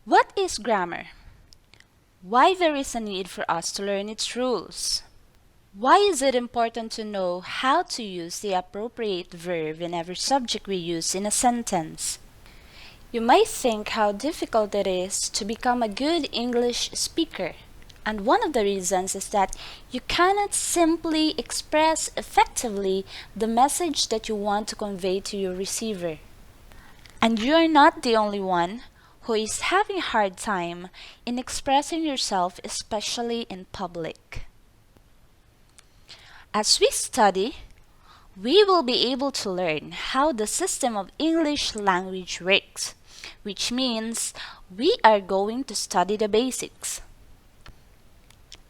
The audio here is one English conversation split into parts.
What is grammar? Why there is a need for us to learn its rules? Why is it important to know how to use the appropriate verb in every subject we use in a sentence? You might think how difficult it is to become a good English speaker. And one of the reasons is that you cannot simply express effectively the message that you want to convey to your receiver. And you are not the only one who is having a hard time in expressing yourself, especially in public. As we study, we will be able to learn how the system of English language works, which means we are going to study the basics.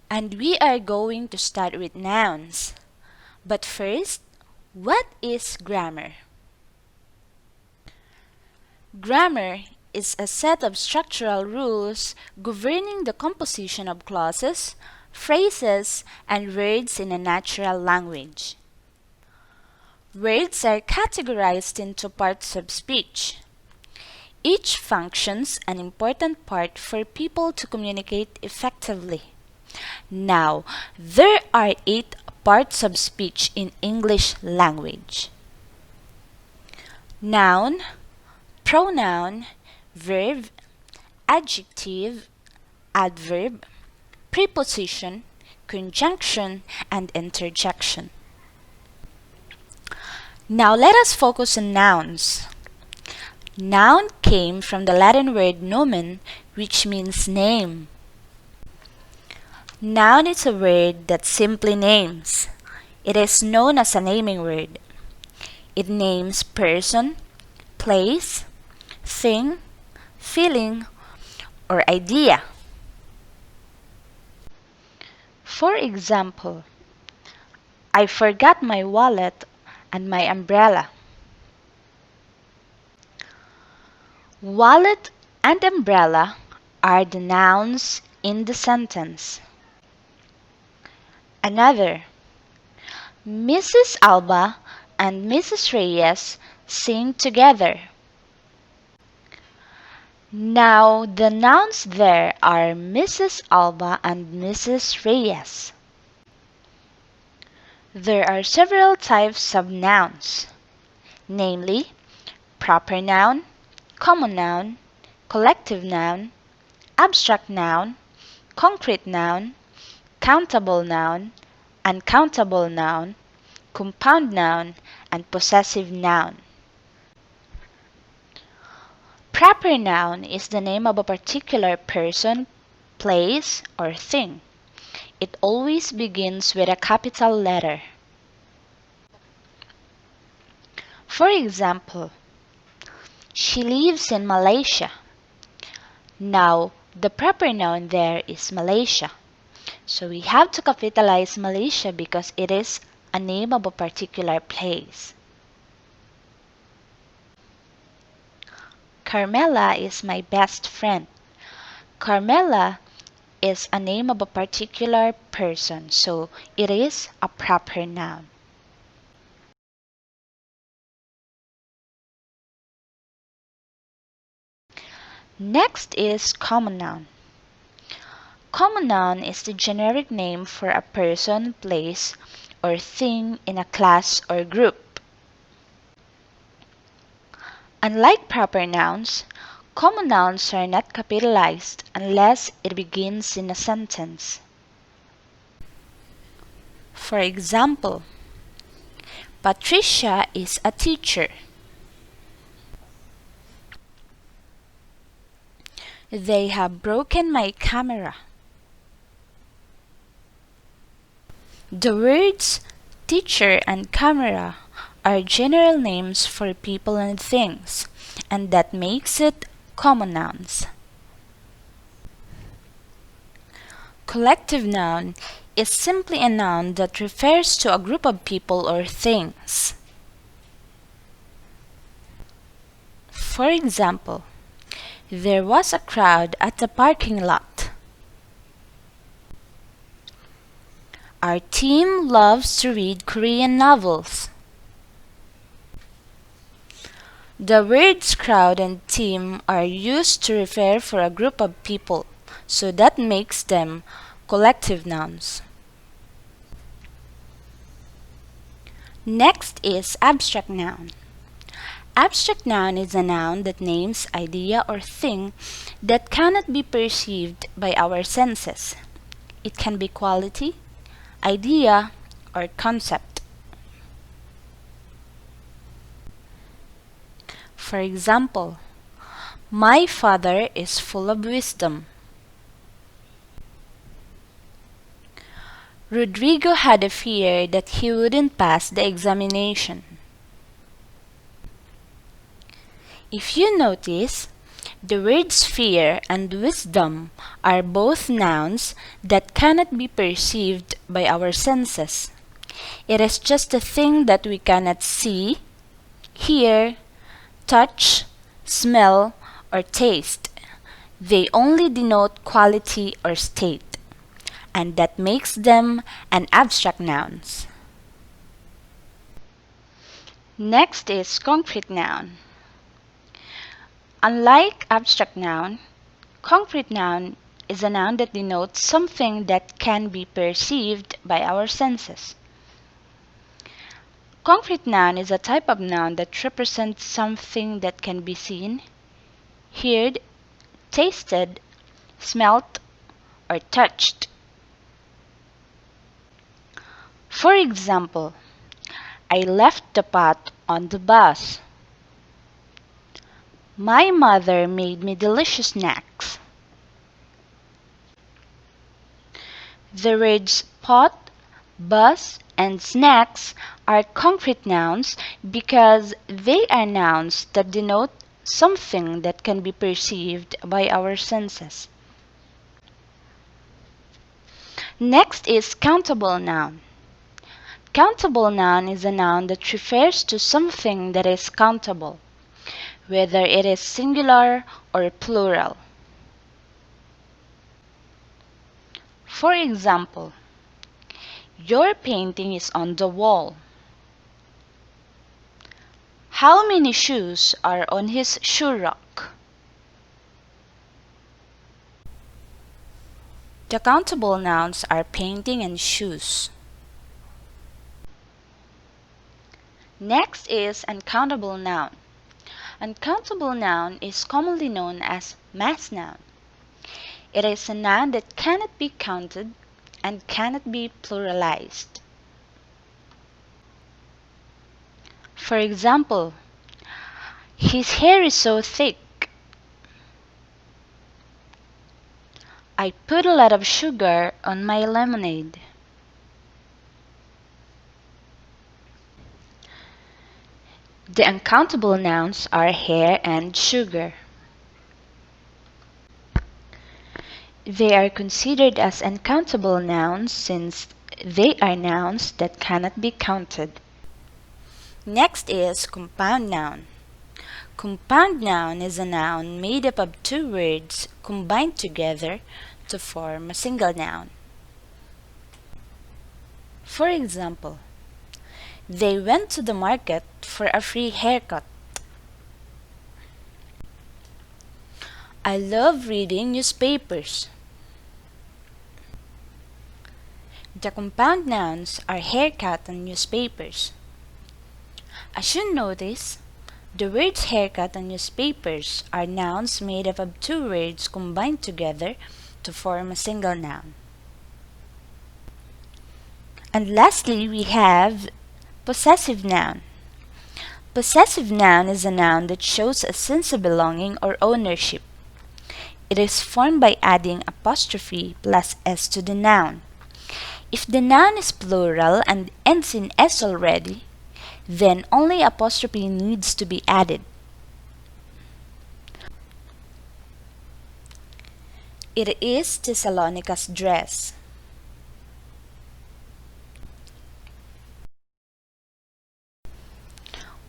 And we are going to start with nouns. But first, what is grammar? Grammar is a set of structural rules governing the composition of clauses, phrases, and words in a natural language. Words are categorized into parts of speech. Each functions an important part for people to communicate effectively. Now, there are 8 parts of speech in English language: noun, pronoun, verb, adjective, adverb, preposition, conjunction, and interjection. Now let us focus on nouns. Noun came from the Latin word nomen, which means name. Noun is a word that simply names. It is known as a naming word. It names person, place, thing, feeling, or idea. For example, I forgot my wallet and my umbrella. Wallet and umbrella are the nouns in the sentence. Another, Mrs. Alba and Mrs. Reyes sing together. Now the nouns there are Mrs. Alba and Mrs. Reyes. There are several types of nouns, namely proper noun, common noun, collective noun, abstract noun, concrete noun, countable noun, uncountable noun, compound noun, and possessive noun. Proper noun is the name of a particular person, place, or thing. It always begins with a capital letter. For example, she lives in Malaysia. Now, the proper noun there is Malaysia. So we have to capitalize Malaysia because it is a name of a particular place. Carmela is my best friend. Carmela is a name of a particular person, so it is a proper noun. Next is common noun. Common noun is the generic name for a person, place, or thing in a class or group. Unlike proper nouns, common nouns are not capitalized unless it begins in a sentence. For example, Patricia is a teacher. They have broken my camera. The words teacher and camera are general names for people and things, and that makes it common nouns. Collective noun is simply a noun that refers to a group of people or things. For example, there was a crowd at the parking lot. Our team loves to read Korean novels. The words crowd and team are used to refer for a group of people, so that makes them collective nouns. Next is abstract noun. Abstract noun is a noun that names idea or thing that cannot be perceived by our senses. It can be quality, idea, or concept. For example, my father is full of wisdom. Rodrigo had a fear that he wouldn't pass the examination. If you notice, the words fear and wisdom are both nouns that cannot be perceived by our senses. It is just a thing that we cannot see, hear, touch, smell, or taste. They only denote quality or state, and that makes them an abstract nouns. Next is concrete noun. Unlike abstract noun, concrete noun is a noun that denotes something that can be perceived by our senses. Concrete noun is a type of noun that represents something that can be seen, heard, tasted, smelt, or touched. For example, I left the pot on the bus. My mother made me delicious snacks. The words pot, bus, and snacks are concrete nouns because they are nouns that denote something that can be perceived by our senses. Next is countable noun. Countable noun is a noun that refers to something that is countable, whether it is singular or plural. For example, your painting is on the wall. How many shoes are on his shoe rack? The countable nouns are painting and shoes. Next is uncountable noun. Uncountable noun is commonly known as mass noun. It is a noun that cannot be counted and cannot be pluralized. For example, his hair is so thick. I put a lot of sugar on my lemonade. The uncountable nouns are hair and sugar. They are considered as uncountable nouns since they are nouns that cannot be counted. Next is compound noun. Compound noun is a noun made up of two words combined together to form a single noun. For example, they went to the market for a free haircut. I love reading newspapers. The compound nouns are haircut and newspapers. As you notice, the words haircut and newspapers are nouns made up of two words combined together to form a single noun. And lastly, we have possessive noun. Possessive noun is a noun that shows a sense of belonging or ownership. It is formed by adding apostrophe plus s to the noun. If the noun is plural and ends in s already, then only apostrophe needs to be added. It is Thessalonica's dress.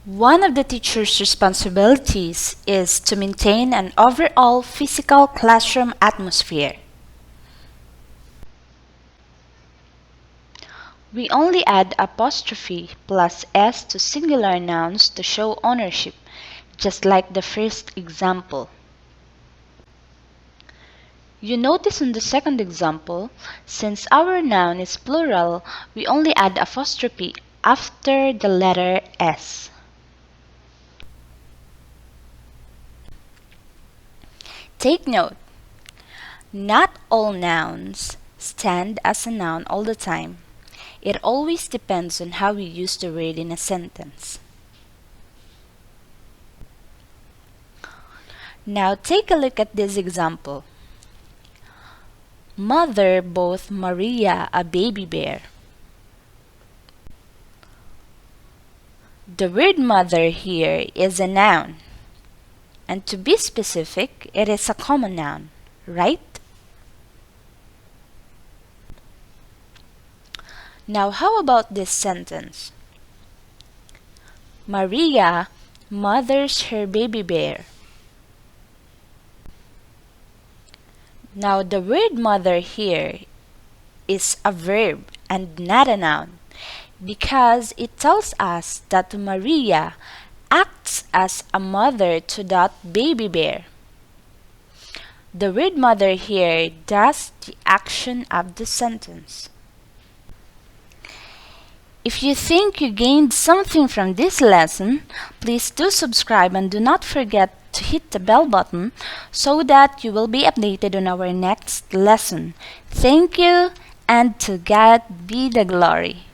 One of the teacher's responsibilities is to maintain an overall physical classroom atmosphere. We only add apostrophe plus s to singular nouns to show ownership, just like the first example. You notice in the second example, since our noun is plural, we only add apostrophe after the letter S. Take note, not all nouns stand as a noun all the time. It always depends on how we use the word in a sentence. Now take a look at this example. Mother bought Maria a baby bear. The word mother here is a noun. And to be specific, it is a common noun, right? Now how about this sentence? Maria mothers her baby bear. Now the word mother here is a verb and not a noun because it tells us that Maria acts as a mother to that baby bear. The word mother here does the action of the sentence. If you think you gained something from this lesson, please do subscribe and do not forget to hit the bell button so that you will be updated on our next lesson. Thank you, and to God be the glory.